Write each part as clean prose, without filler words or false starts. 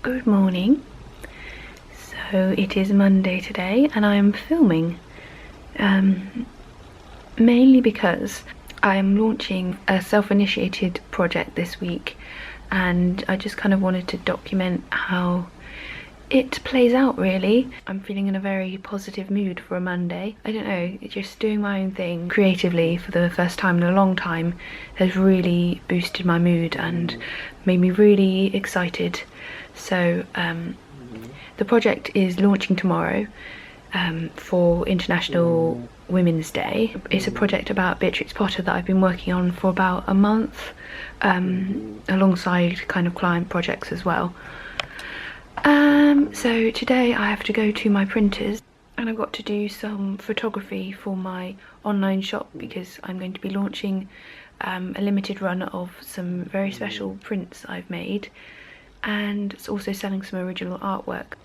Good morning. So it is Monday today and I am filming mainly because I'm launching a self-initiated project this week and I just kind of wanted to document how it plays out really. I'm feeling in a very positive mood for a Monday. I don't know, just doing my own thing creatively for the first time in a long time has really boosted my mood and made me really excited. So the project is launching tomorrow for International Women's Day. It's a project about Beatrix Potter that I've been working on for about a month, alongside kind of client projects as well. So today I have to go to my printers and I've got to do some photography for my online shop because I'm going to be launching a limited run of some very special prints I've made, and it's also selling some original artwork.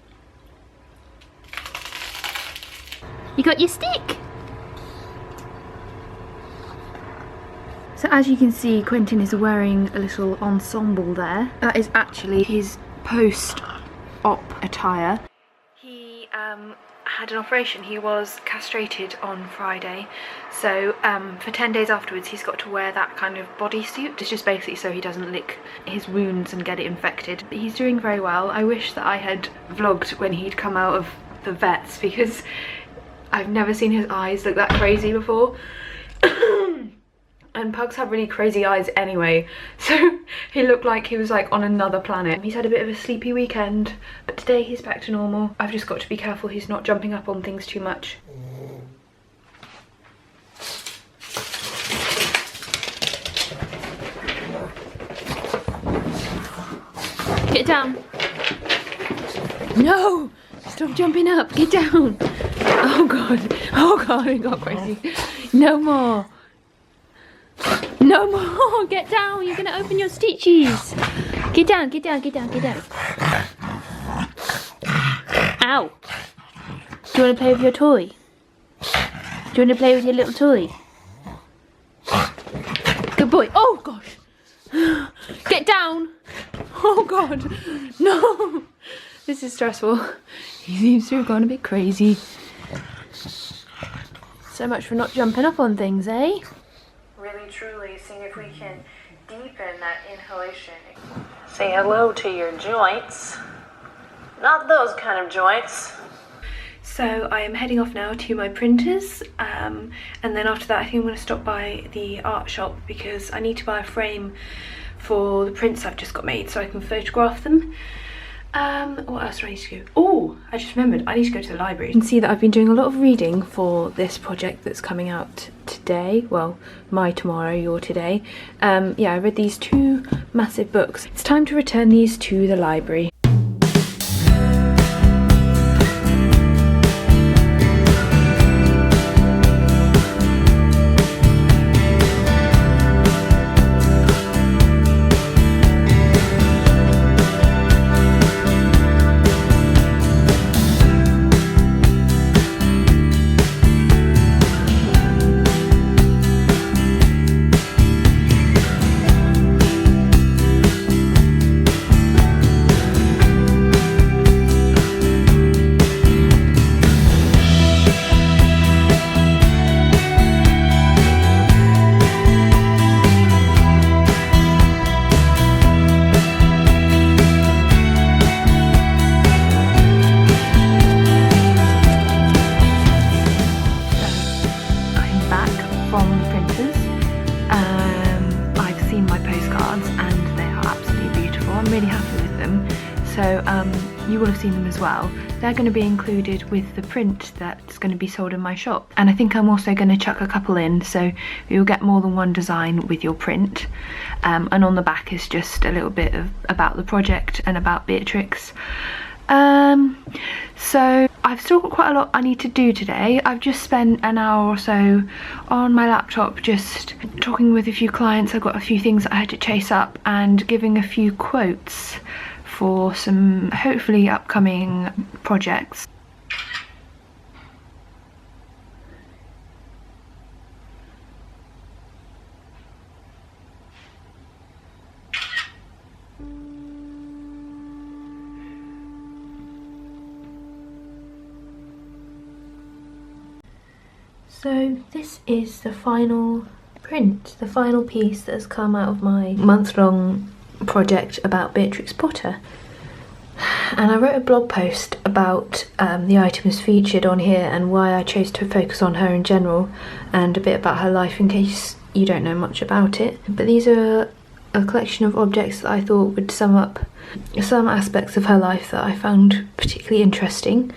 You got your stick! So as you can see, Quentin is wearing a little ensemble there. That is actually his post-op attire. He had an operation. He was castrated on Friday, so for 10 days afterwards he's got to wear that kind of bodysuit. It's just basically so he doesn't lick his wounds and get it infected. He's doing very well. I wish that I had vlogged when he'd come out of the vets because I've never seen his eyes look that crazy before. And pugs have really crazy eyes anyway, so he looked like he was like on another planet. He's had a bit of a sleepy weekend, but today he's back to normal. I've just got to be careful he's not jumping up on things too much. Get down. No! Stop jumping up, get down. Oh god, it got crazy. No more. No more! Get down! You're gonna open your stitches! Get down, get down, get down, get down. Ow! Do you want to play with your toy? Do you want to play with your little toy? Good boy. Oh gosh! Get down! Oh god! No! This is stressful. He seems to have gone a bit crazy. So much for not jumping up on things, eh? Really truly seeing if we can deepen that inhalation. Say hello to your joints. Not those kind of joints. So I am heading off now to my printers, and then after that I think I'm going to stop by the art shop because I need to buy a frame for the prints I've just got made so I can photograph them. What else do I need to do? Oh, I just remembered, I need to go to the library. You can see that I've been doing a lot of reading for this project that's coming out today. Well, my tomorrow, your today. Yeah, I read these two massive books. It's time to return these to the library. So you will have seen them as well. They're going to be included with the print that's going to be sold in my shop, and I think I'm also going to chuck a couple in so you'll get more than one design with your print, and on the back is just a little bit of about the project and about Beatrix. So I've still got quite a lot I need to do today. I've just spent an hour or so on my laptop just talking with a few clients. I've got a few things I had to chase up and giving a few quotes for some hopefully upcoming projects. So this is the final print, the final piece that has come out of my month-long project about Beatrix Potter. And I wrote a blog post about the items featured on here and why I chose to focus on her in general, and a bit about her life in case you don't know much about it. But these are a collection of objects that I thought would sum up some aspects of her life that I found particularly interesting.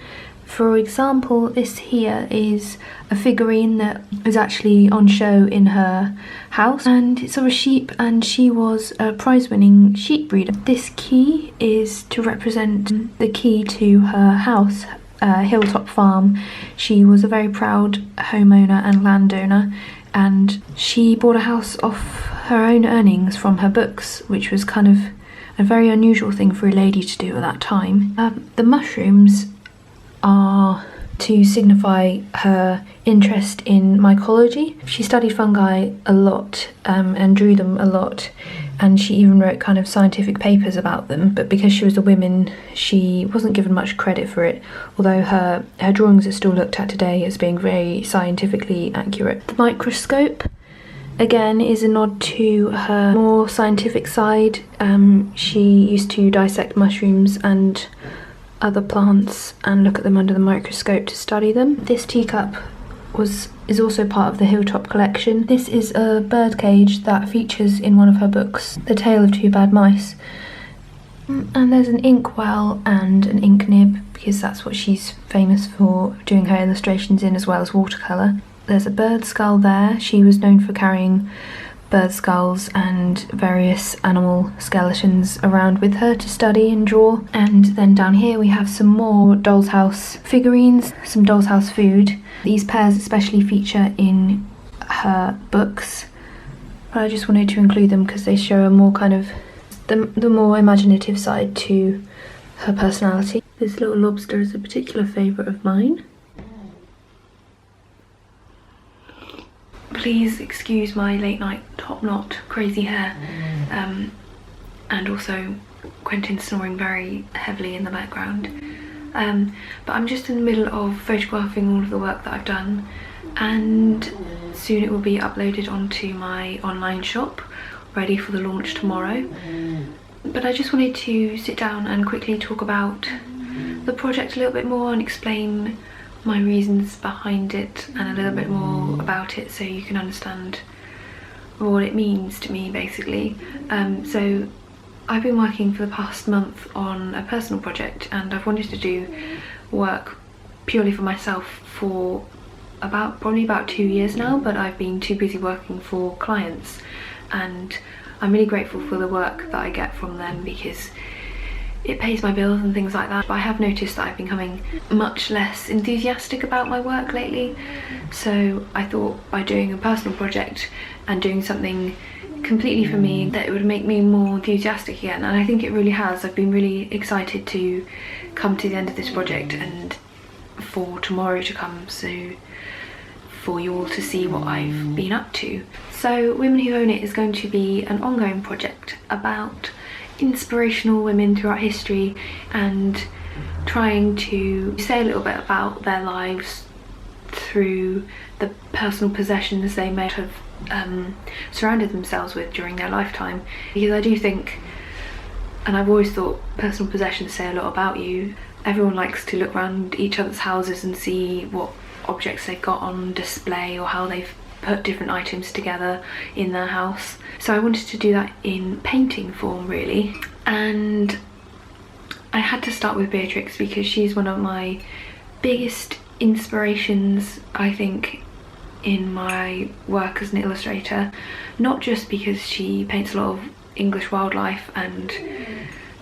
For example, this here is a figurine that is actually on show in her house, and it's of a sheep, and she was a prize-winning sheep breeder. This key is to represent the key to her house, Hilltop Farm. She was a very proud homeowner and landowner, and she bought a house off her own earnings from her books, which was kind of a very unusual thing for a lady to do at that time. The mushrooms are to signify her interest in mycology. She studied fungi a lot and drew them a lot, and she even wrote kind of scientific papers about them, but because she was a woman she wasn't given much credit for it, although her drawings are still looked at today as being very scientifically accurate. The microscope again is a nod to her more scientific side. She used to dissect mushrooms and other plants and look at them under the microscope to study them. This teacup is also part of the Hilltop collection. This is a bird cage that features in one of her books, The Tale of Two Bad Mice. And there's an inkwell and an ink nib, because that's what she's famous for doing her illustrations in, as well as watercolour. There's a bird skull there. She was known for carrying bird skulls and various animal skeletons around with her to study and draw. And then down here we have some more Doll's House figurines, some Doll's House food. These pairs especially feature in her books, but I just wanted to include them because they show a more kind of the more imaginative side to her personality. This little lobster is a particular favourite of mine. Please excuse my late night top knot crazy hair, and also Quentin snoring very heavily in the background. But I'm just in the middle of photographing all of the work that I've done, and soon it will be uploaded onto my online shop, ready for the launch tomorrow. But I just wanted to sit down and quickly talk about the project a little bit more and explain my reasons behind it and a little bit more about it, so you can understand what it means to me, basically. So I've been working for the past month on a personal project, and I've wanted to do work purely for myself for probably about 2 years now, but I've been too busy working for clients, and I'm really grateful for the work that I get from them because it pays my bills and things like that. But I have noticed that I've been becoming much less enthusiastic about my work lately, so I thought by doing a personal project and doing something completely for me that it would make me more enthusiastic again, and I think it really has. I've been really excited to come to the end of this project and for tomorrow to come, so for you all to see what I've been up to. So Women Who Own It is going to be an ongoing project about inspirational women throughout history and trying to say a little bit about their lives through the personal possessions they may have surrounded themselves with during their lifetime. Because I do think, and I've always thought, personal possessions say a lot about you. Everyone likes to look around each other's houses and see what objects they've got on display or how they've put different items together in their house. So I wanted to do that in painting form, really. And I had to start with Beatrix because she's one of my biggest inspirations, I think, in my work as an illustrator. Not just because she paints a lot of English wildlife and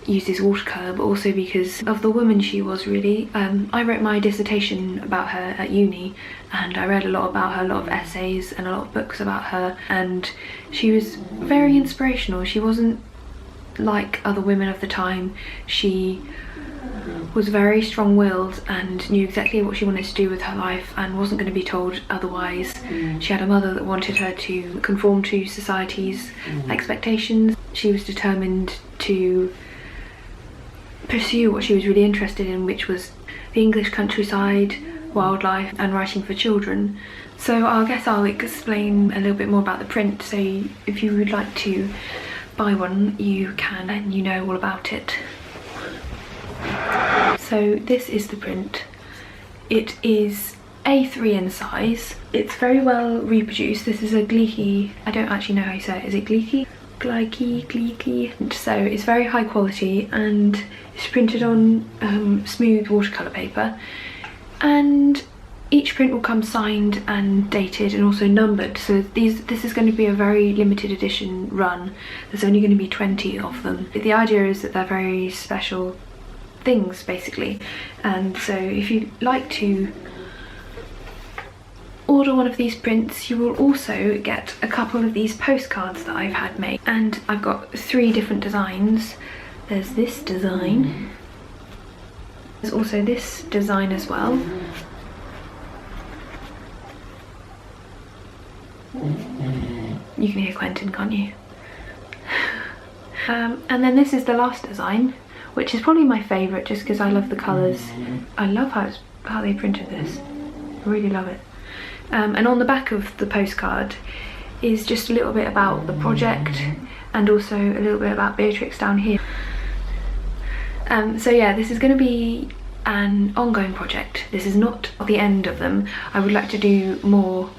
uses watercolour, but also because of the woman she was, really. I wrote my dissertation about her at uni, and I read a lot about her, a lot of essays and a lot of books about her, and she was very inspirational. She wasn't like other women of the time. She was very strong-willed and knew exactly what she wanted to do with her life and wasn't going to be told otherwise. She had a mother that wanted her to conform to society's expectations. She was determined to pursue what she was really interested in, which was the English countryside, wildlife and writing for children. So I guess I'll explain a little bit more about the print, so if you would like to buy one you can and you know all about it. So this is the print. It is A3 in size. It's very well reproduced. This is a Gleeky, I don't actually know how you say it. Is it Gleeky? Gleeky. So it's very high quality and it's printed on smooth watercolour paper, and each print will come signed and dated and also numbered. So this is going to be a very limited edition run. There's only going to be 20 of them. The idea is that they're very special things basically, and so if you'd like to order one of these prints you will also get a couple of these postcards that I've had made, and I've got 3 different designs. There's this design, there's also this design as well, you can hear Quentin, can't you? And then this is the last design, which is probably my favourite just because I love the colours. I love how they printed this, I really love it. And on the back of the postcard is just a little bit about the project and also a little bit about Beatrix down here. So yeah, this is going to be an ongoing project. This is not the end of them. I would like to do more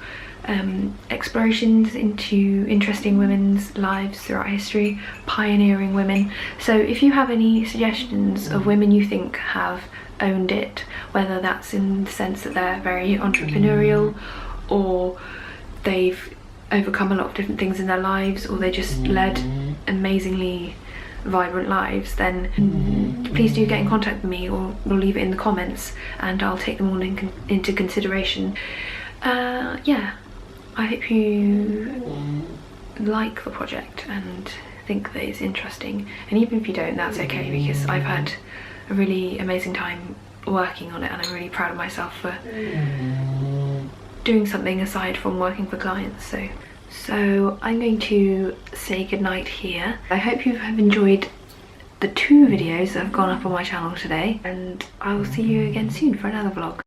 explorations into interesting women's lives throughout history, pioneering women. So if you have any suggestions of women you think have owned it, whether that's in the sense that they're very entrepreneurial or they've overcome a lot of different things in their lives, or they just led amazingly vibrant lives, then please do get in contact with me, or we'll leave it in the comments and I'll take them all into consideration. Yeah, I hope you like the project and think that it's interesting, and even if you don't, that's okay, because I've had a really amazing time working on it and I'm really proud of myself for doing something aside from working for clients. So I'm going to say goodnight here. I hope you have enjoyed the 2 videos that have gone up on my channel today, and I will see you again soon for another vlog.